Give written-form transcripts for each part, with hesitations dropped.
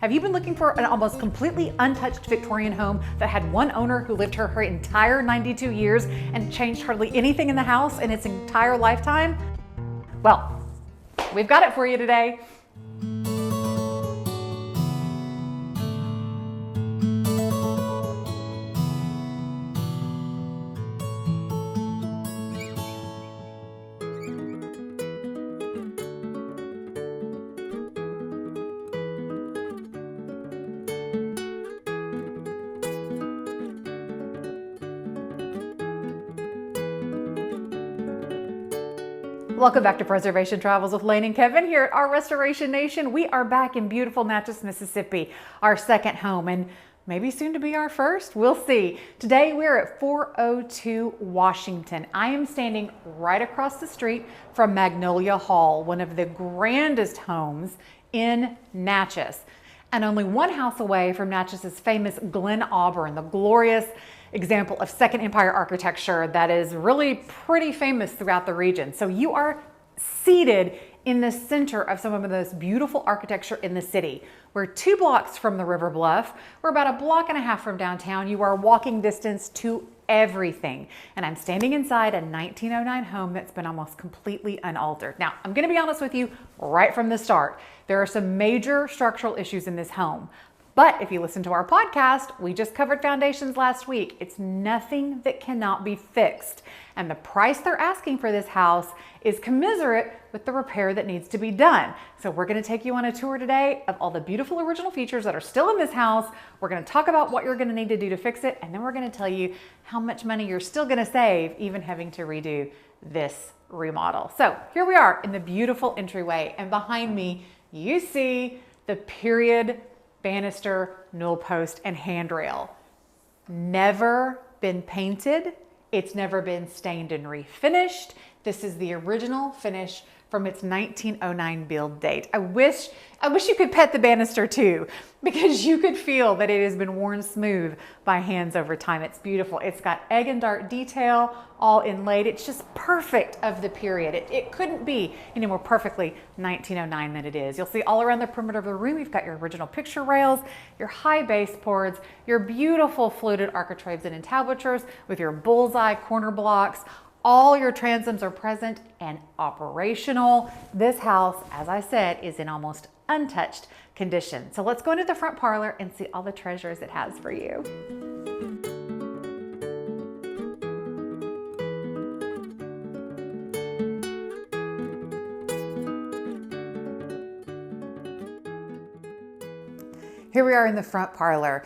Have you been looking for an almost completely untouched Victorian home that had one owner who lived her entire 92 years and changed hardly anything in the house in its entire lifetime? Well, we've got it for you today. Welcome back to Preservation Travels with Lane and Kevin here at our Restoration Nation. We are back in beautiful Natchez, Mississippi, our second home, and maybe soon to be our first. We'll see. Today we're at 402 Washington. I am standing right across the street from Magnolia Hall, one of the grandest homes in Natchez, and only one house away from Natchez's famous Glen Auburn, the glorious example of Second Empire architecture that is really pretty famous throughout the region. So you are seated in the center of some of the most beautiful architecture in the city. We're 2 blocks from the river bluff. We're about a block and a half from downtown. You are walking distance to everything. And I'm standing inside a 1909 home that's been almost completely unaltered. Now, I'm gonna be honest with you right from the start. There are some major structural issues in this home. But if you listen to our podcast, we just covered foundations last week. It's nothing that cannot be fixed. And the price they're asking for this house is commensurate with the repair that needs to be done. So we're gonna take you on a tour today of all the beautiful original features that are still in this house. We're gonna talk about what you're gonna need to do to fix it, and then we're gonna tell you how much money you're still gonna save even having to redo this remodel. So here we are in the beautiful entryway, and behind me, you see the period banister, newel post, and handrail. Never been painted. It's never been stained and refinished. This is the original finish from its 1909 build date. I wish you could pet the banister too, because you could feel that it has been worn smooth by hands over time. It's beautiful. It's got egg and dart detail, all inlaid. It's just perfect of the period. It couldn't be any more perfectly 1909 than it is. You'll see all around the perimeter of the room, you've got your original picture rails, your high baseboards, your beautiful fluted architraves and entablatures with your bullseye corner blocks. All your transoms are present and operational. This house, as I said, is in almost untouched condition. So let's go into the front parlor and see all the treasures it has for you. Here we are in the front parlor.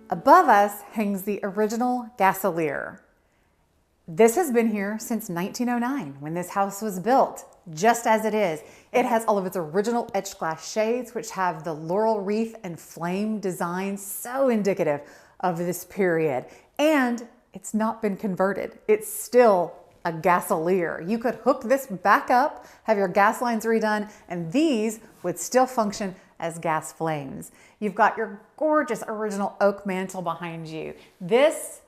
Above us hangs the original gasolier. This has been here since 1909 when this house was built, just as it is. It has all of its original etched glass shades, which have the laurel wreath and flame design, so indicative of this period. And it's not been converted. It's still a gasolier. You could hook this back up, have your gas lines redone, and these would still function as gas flames. You've got your gorgeous original oak mantle behind you. This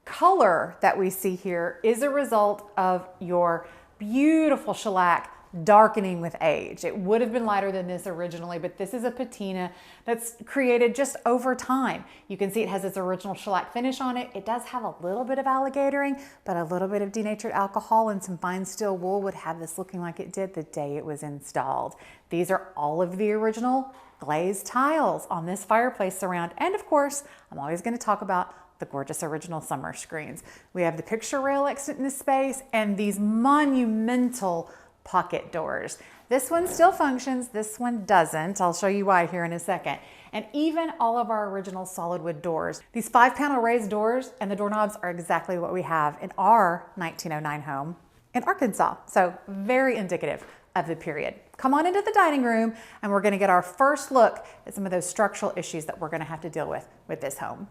color that we see here is a result of your beautiful shellac darkening with age. It would have been lighter than this originally, but this is a patina that's created just over time. You can see it has its original shellac finish on it. It does have a little bit of alligatoring, but a little bit of denatured alcohol and some fine steel wool would have this looking like it did the day it was installed. These are all of the original glazed tiles on this fireplace surround. And of course, I'm always going to talk about the gorgeous original summer screens. We have the picture rail exit in this space and these monumental pocket doors. This one still functions, this one doesn't. I'll show you why here in a second. And even all of our original solid wood doors. These 5-panel raised doors and the doorknobs are exactly what we have in our 1909 home in Arkansas. So very indicative of the period. Come on into the dining room and we're gonna get our first look at some of those structural issues that we're gonna have to deal with this home.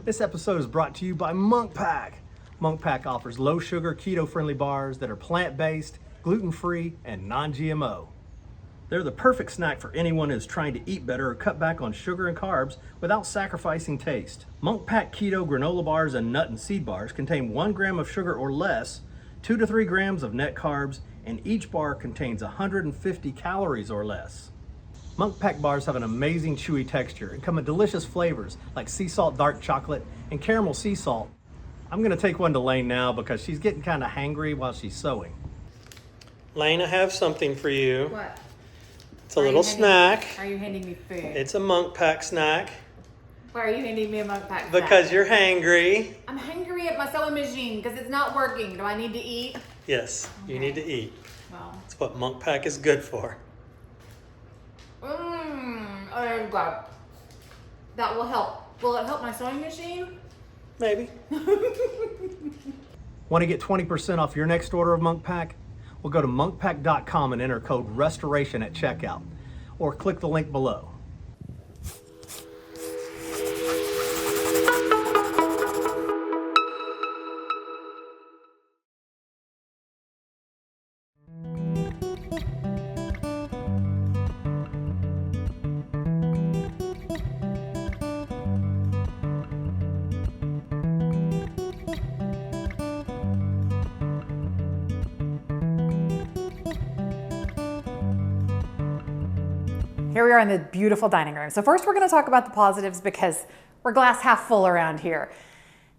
This episode is brought to you by Monk Pack. Monk Pack offers low sugar, keto-friendly bars that are plant-based, gluten-free, and non-GMO. They're the perfect snack for anyone who's trying to eat better or cut back on sugar and carbs without sacrificing taste. Monk Pack Keto granola bars and nut and seed bars contain 1 gram of sugar or less, 2 to 3 grams of net carbs, and each bar contains 150 calories or less. Monk Pack bars have an amazing chewy texture and come in delicious flavors like sea salt dark chocolate and caramel sea salt. I'm gonna take one to Lane now because she's getting kind of hangry while she's sewing. Lane, I have something for you. What? It's a little snack. Are you handing me food? It's a Monk Pack snack. Why are you handing me a Monk Pack snack? Because you're hangry. I'm hungry at my sewing machine because it's not working. Do I need to eat? Yes, Okay. you need to eat. Well. That's what Monk Pack is good for. Oh God. That will help. Will it help my sewing machine? Maybe. Want to get 20% off your next order of Monk Pack? Well, go to monkpack.com and enter code RESTORATION at checkout, or click the link below. Here we are in the beautiful dining room. So first we're going to talk about the positives because we're glass half full around here.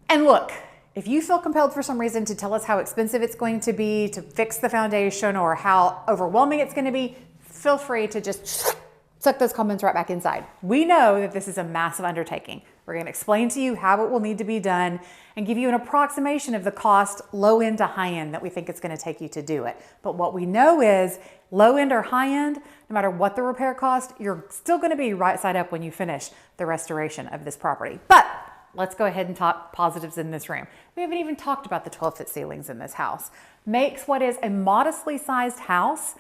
And look, if you feel compelled for some reason to tell us how expensive it's going to be to fix the foundation or how overwhelming it's going to be, feel free to just suck those comments right back inside. We know that this is a massive undertaking. We're going to explain to you how it will need to be done and give you an approximation of the cost, low end to high end, that we think it's going to take you to do it. But what we know is low end or high end, no matter what the repair cost, you're still going to be right side up when you finish the restoration of this property. But let's go ahead and talk positives in this room. We haven't even talked about the 12-foot ceilings in this house. Makes what is a modestly sized house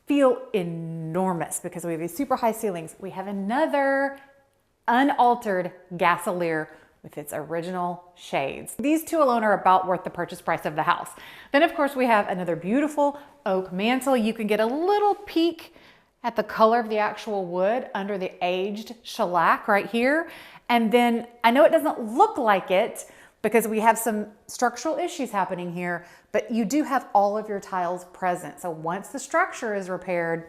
feel enormous because we have these super high ceilings. We have another unaltered gasolier with its original shades. These two alone are about worth the purchase price of the house. Then of course we have another beautiful oak mantle. You can get a little peek at the color of the actual wood under the aged shellac right here. And then I know it doesn't look like it because we have some structural issues happening here, but you do have all of your tiles present. So once the structure is repaired,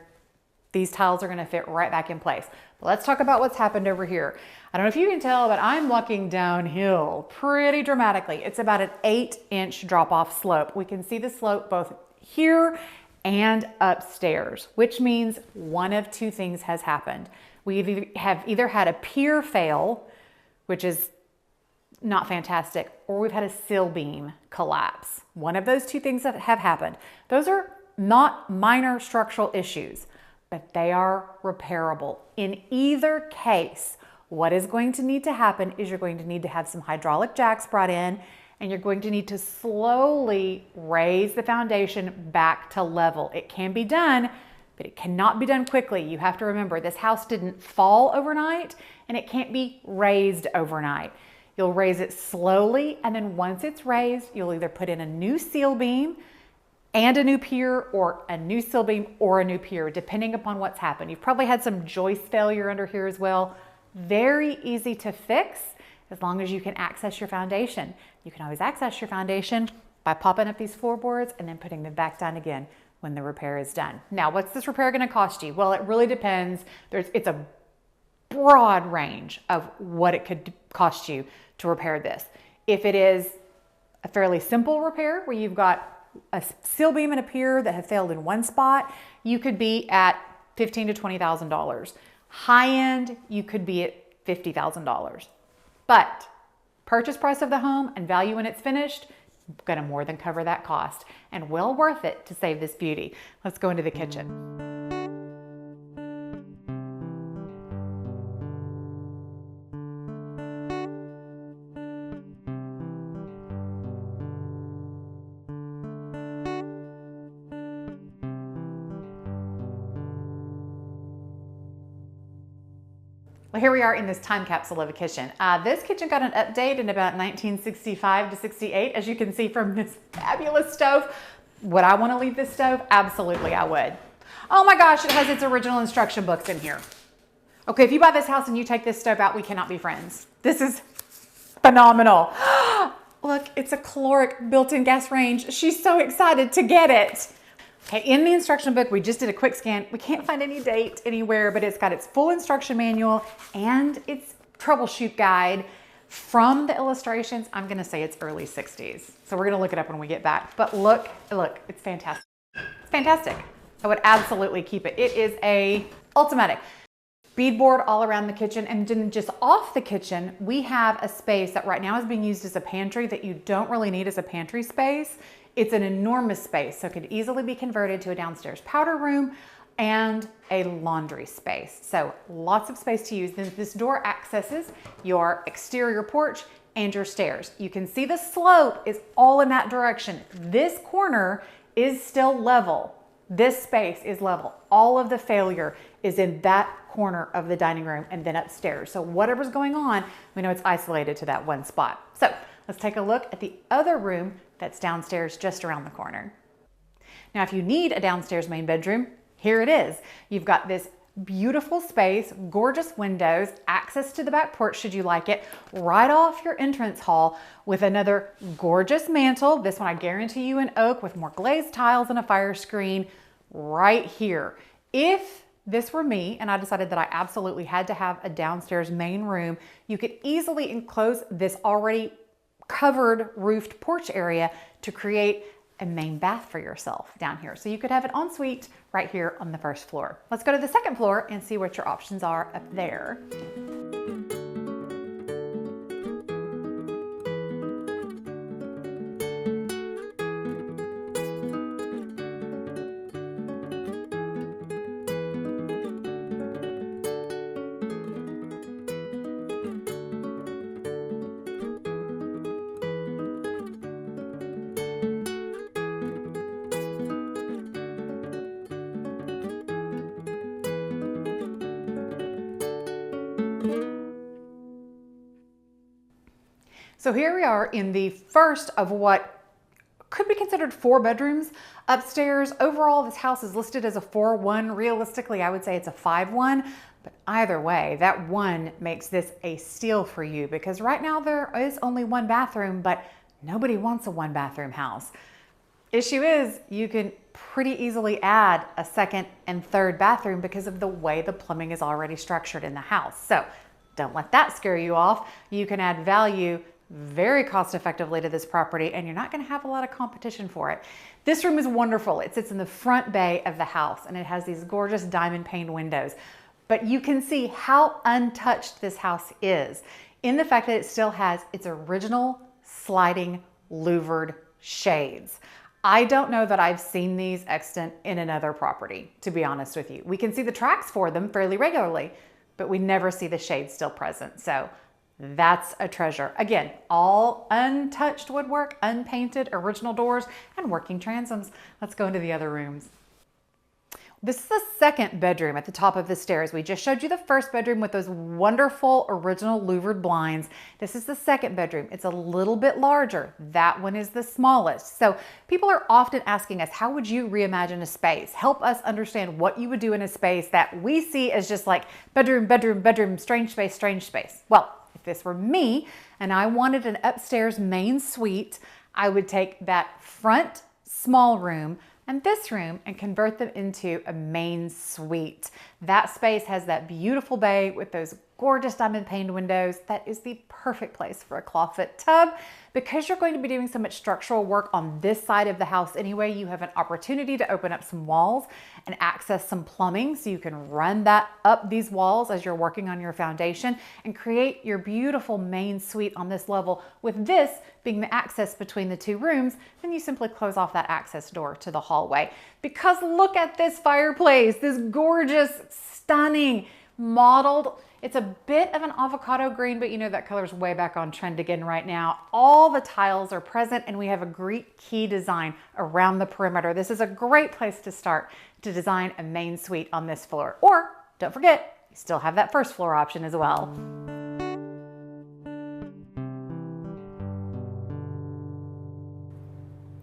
these tiles are gonna fit right back in place. But let's talk about what's happened over here. I don't know if you can tell, but I'm walking downhill pretty dramatically. It's about an 8-inch drop-off slope. We can see the slope both here and upstairs, which means one of two things has happened. We have either had a pier fail, which is not fantastic, or we've had a sill beam collapse. One of those two things that have happened. Those are not minor structural issues, but they are repairable. In either case, what is going to need to happen is you're going to need to have some hydraulic jacks brought in, and you're going to need to slowly raise the foundation back to level. It can be done, but it cannot be done quickly. You have to remember this house didn't fall overnight and it can't be raised overnight. You'll raise it slowly, and then once it's raised, you'll either put in a new seal beam and a new pier, or a new sill beam or a new pier, depending upon what's happened. You've probably had some joist failure under here as well. Very easy to fix as long as you can access your foundation. You can always access your foundation by popping up these floorboards and then putting them back down again when the repair is done. Now, what's this repair gonna cost you? Well, it really depends. It's a broad range of what it could cost you to repair this. If it is a fairly simple repair where you've got a sill beam and a pier that have failed in one spot, you could be at $15,000 to $20,000. High end, you could be at $50,000. But purchase price of the home and value when it's finished, gonna more than cover that cost, and well worth it to save this beauty. Let's go into the kitchen. Well, here we are in this time capsule of a kitchen. This kitchen got an update in about 1965 to 68, as you can see from this fabulous stove. Would I want to leave this stove? Absolutely, I would. Oh my gosh, it has its original instruction books in here. Okay, if you buy this house and you take this stove out, we cannot be friends. This is phenomenal. Look, it's a caloric built-in gas range. She's so excited to get it. Okay, in the instruction book, we just did a quick scan. We can't find any date anywhere, but it's got its full instruction manual and its troubleshoot guide. From the illustrations, I'm gonna say it's early 60s. So we're gonna look it up when we get back. But look, it's fantastic. It's fantastic. I would absolutely keep it. It is a ultimatic. Beadboard all around the kitchen, and then just off the kitchen, we have a space that right now is being used as a pantry that you don't really need as a pantry space. It's an enormous space, so it could easily be converted to a downstairs powder room and a laundry space. So lots of space to use. Then this door accesses your exterior porch and your stairs. You can see the slope is all in that direction. This corner is still level. This space is level. All of the failure is in that corner of the dining room and then upstairs. So whatever's going on, we know it's isolated to that one spot. So let's take a look at the other room that's downstairs just around the corner. Now, if you need a downstairs main bedroom, here it is. You've got this beautiful space, gorgeous windows, access to the back porch should you like it, right off your entrance hall with another gorgeous mantle. This one I guarantee you in oak with more glazed tiles and a fire screen right here. If this were me and I decided that I absolutely had to have a downstairs main room, you could easily enclose this already covered roofed porch area to create a main bath for yourself down here. So you could have an ensuite right here on the first floor. Let's go to the second floor and see what your options are up there. So here we are in the first of what could be considered 4 bedrooms upstairs. Overall, this house is listed as a 4-1. Realistically, I would say it's a 5-1, but either way, that 1 makes this a steal for you because right now there is only 1 bathroom, but nobody wants a 1-bathroom house. Issue is you can pretty easily add a second and third bathroom because of the way the plumbing is already structured in the house. So don't let that scare you off. You can add value very cost effectively to this property and you're not going to have a lot of competition for it. This room is wonderful. It sits in the front bay of the house and it has these gorgeous diamond paned windows. But you can see how untouched this house is in the fact that it still has its original sliding louvered shades. I don't know that I've seen these extant in another property, to be honest with you. We can see the tracks for them fairly regularly, but we never see the shades still present. So that's a treasure. Again, all untouched woodwork, unpainted, original doors, and working transoms. Let's go into the other rooms. This is the second bedroom at the top of the stairs. We just showed you the first bedroom with those wonderful original louvered blinds. This is the second bedroom. It's a little bit larger. That one is the smallest. So people are often asking us, how would you reimagine a space? Help us understand what you would do in a space that we see as just like bedroom, bedroom, bedroom, strange space, strange space. Well, if this were me and I wanted an upstairs main suite, I would take that front small room and this room and convert them into a main suite. That space has that beautiful bay with those gorgeous diamond paned windows. That is the perfect place for a clawfoot tub. Because you're going to be doing so much structural work on this side of the house anyway, you have an opportunity to open up some walls and access some plumbing so you can run that up these walls as you're working on your foundation and create your beautiful main suite on this level, with this being the access between the 2 rooms. Then you simply close off that access door to the hallway. Because look at this fireplace, this gorgeous, stunning, mottled. It's a bit of an avocado green, but you know that color's way back on trend again right now. All the tiles are present and we have a Greek key design around the perimeter. This is a great place to start to design a main suite on this floor. Or don't forget, you still have that first floor option as well.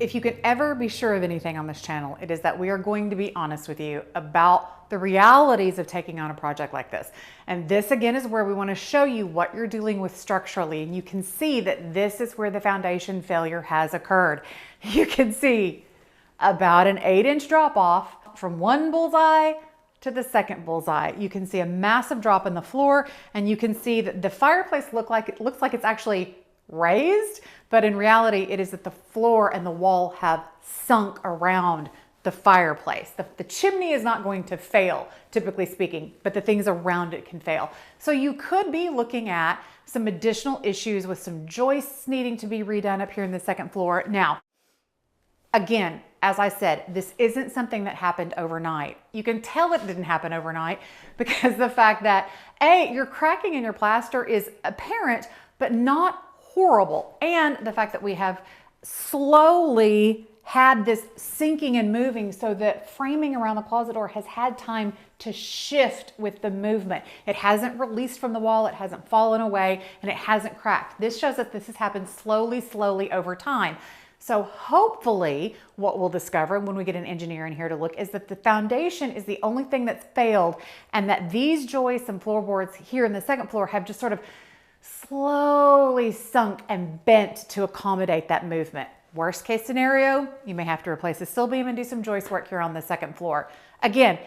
If you can ever be sure of anything on this channel, it is that we are going to be honest with you about the realities of taking on a project like this. And this again is where we want to show you what you're dealing with structurally. And you can see that this is where the foundation failure has occurred. You can see about an 8-inch drop off from one bullseye to the second bullseye. You can see a massive drop in the floor, and you can see that the fireplace looks like it's actually raised, but in reality it is that the floor and the wall have sunk around the fireplace. The chimney is not going to fail, typically speaking, but the things around it can fail. So you could be looking at some additional issues with some joists needing to be redone up here in the second floor. Now, again, as I said, this isn't something that happened overnight. You can tell it didn't happen overnight because the fact that your cracking in your plaster is apparent, but not horrible. And the fact that we have slowly had this sinking and moving so that framing around the closet door has had time to shift with the movement. It hasn't released from the wall, it hasn't fallen away, and it hasn't cracked. This shows that this has happened slowly over time. So hopefully what we'll discover when we get an engineer in here to look is that the foundation is the only thing that's failed, and that these joists and floorboards here in the second floor have just sort of slowly sunk and bent to accommodate that movement. Worst case scenario, you may have to replace the sill beam and do some joist work here on the second floor. Again,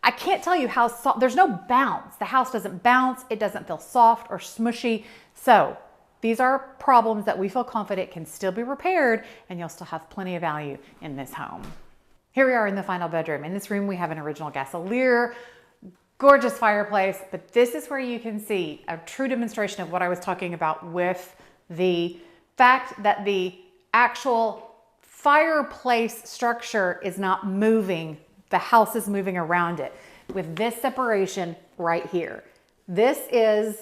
I can't tell you how soft, there's no bounce. The house doesn't bounce, it doesn't feel soft or smushy. So these are problems that we feel confident can still be repaired, and you'll still have plenty of value in this home. Here we are in the final bedroom. In this room, we have an original gasolier, gorgeous fireplace, but this is where you can see a true demonstration of what I was talking about with the fact that the actual fireplace structure is not moving. The house is moving around it with this separation right here. This is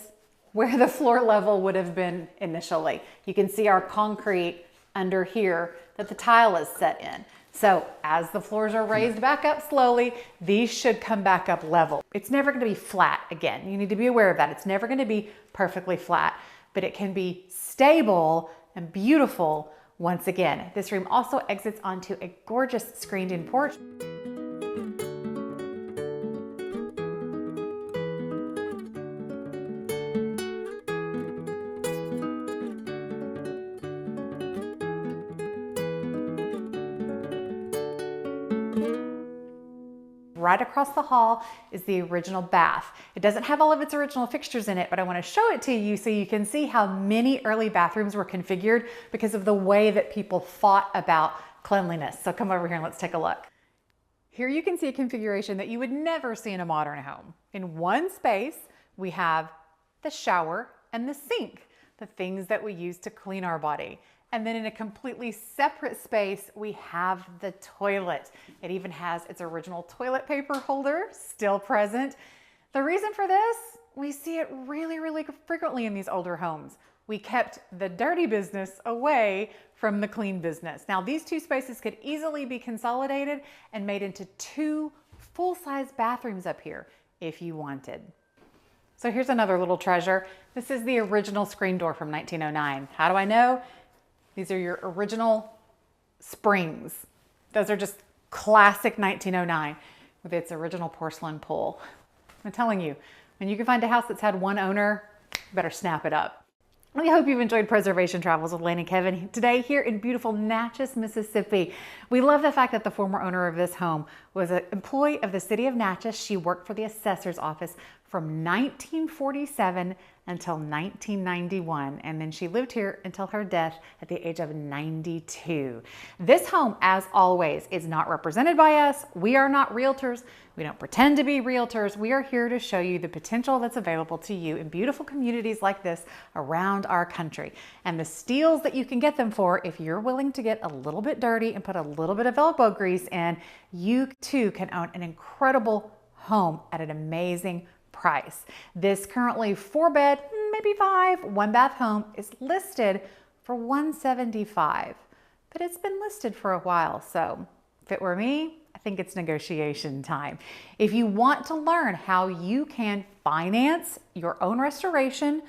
where the floor level would have been initially. You can see our concrete under here that the tile is set in. So as the floors are raised back up slowly, these should come back up level. It's never going to be flat again. You need to be aware of that. It's never going to be perfectly flat, but it can be stable and beautiful once again. This room also exits onto a gorgeous screened-in porch. Right across the hall is the original bath. It doesn't have all of its original fixtures in it, but I want to show it to you so you can see how many early bathrooms were configured because of the way that people thought about cleanliness. So come over here and let's take a look. Here you can see a configuration that you would never see in a modern home. In one space, we have the shower and the sink, the things that we use to clean our body. And then in a completely separate space, we have the toilet. It even has its original toilet paper holder still present. The reason for this, we see it really frequently in these older homes. We kept the dirty business away from the clean business. Now these two spaces could easily be consolidated and made into 2 full-size bathrooms up here if you wanted. So here's another little treasure. This is the original screen door from 1909. How do I know? These are your original springs. Those are just classic 1909 with its original porcelain pull. I'm telling you, when you can find a house that's had one owner, you better snap it up. We hope you've enjoyed Preservation Travels with Lane and Kevin today here in beautiful Natchez, Mississippi. We love the fact that the former owner of this home was an employee of the city of Natchez. She worked for the assessor's office from 1947 until 1991, and then she lived here until her death at the age of 92. This home, as always, is not represented by us. We are not realtors. We don't pretend to be realtors. We are here to show you the potential that's available to you in beautiful communities like this around our country, and the steals that you can get them for if you're willing to get a little bit dirty and put a little bit of elbow grease in. You too can own an incredible home at an amazing price. This currently 4-bed, maybe 5, 1-bath home is listed for $175, but it's been listed for a while. So if it were me, I think it's negotiation time. If you want to learn how you can finance your own restoration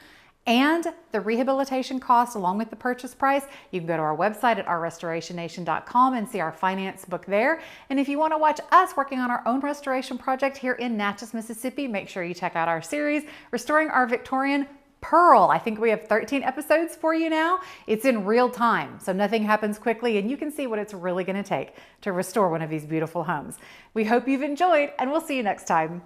and the rehabilitation cost along with the purchase price, you can go to our website at ourrestorationnation.com and see our finance book there. And if you want to watch us working on our own restoration project here in Natchez, Mississippi, make sure you check out our series, Restoring Our Victorian Pearl. I think we have 13 episodes for you now. It's in real time, so nothing happens quickly, and you can see what it's really going to take to restore one of these beautiful homes. We hope you've enjoyed, and we'll see you next time.